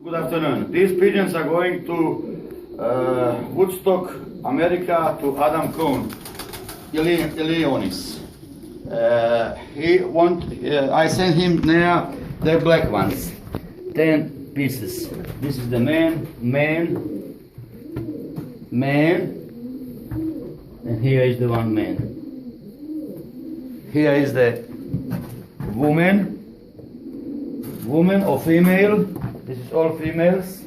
Good afternoon. These pigeons are going to Woodstock, America, to Adam Cohn, Illinois. I sent him there the black ones, 10 pieces. This is the man, and here is the one man. Here is the woman or female. This is all females.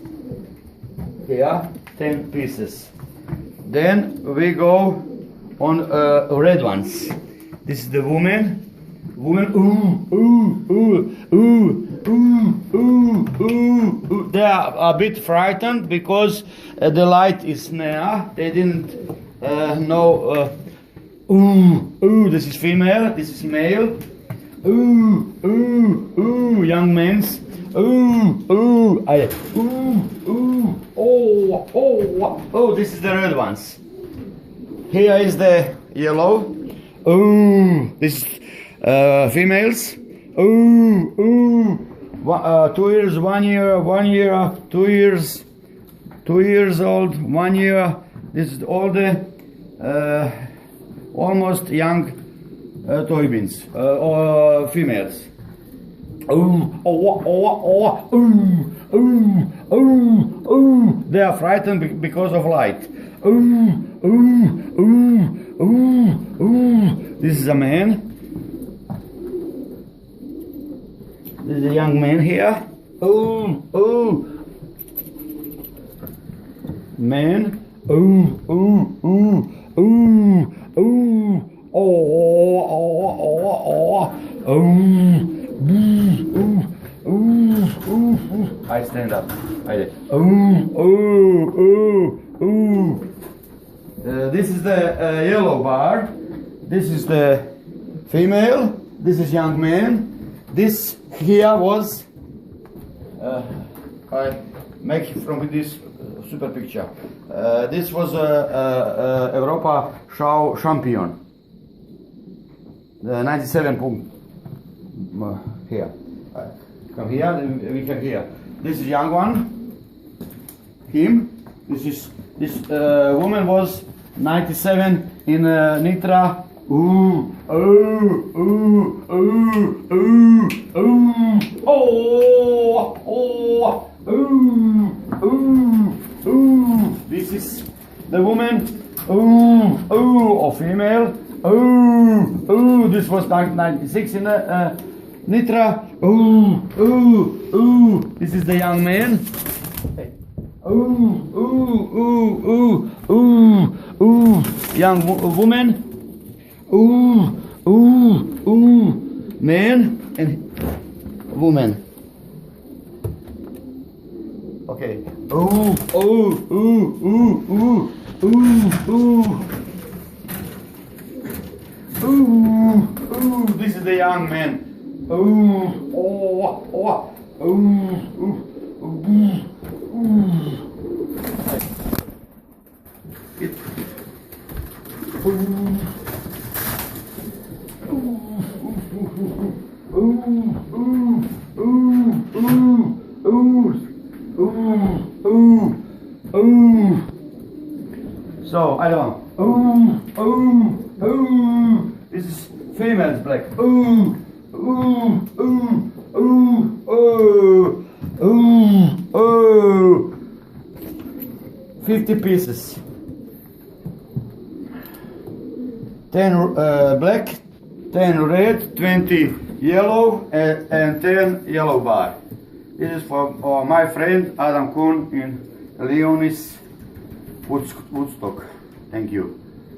Here, 10 pieces. Then we go on red ones. This is the woman. They are a bit frightened because the light is near. They didn't know. This is female. This is male. Young men's. This is the red ones. Here is the yellow. This is females. 2 years, 1 year, 1 year, 2 years, 2 years old, 1 year. This is all the almost young toybins or females. They are frightened because of light. This is a man. This is a young man here. Man. I stand up. This is the yellow bar. This is the female. This is young man. This here was I make from this super picture. This was Europa show champion. The 97 point here. Come here, we can hear. This is young one. Him. This woman was 97 in Nitra. This is the woman. Or female. This was 1996 in Nitra. This is the young man. Young woman. Man and woman. Okay. This is the young man. So I don't know. This is female's black. 50 pieces. 10 black, 10 red, 20 yellow, and 10 yellow bar. This is for my friend Adam Cohn in Illinois, Woodstock. Thank you.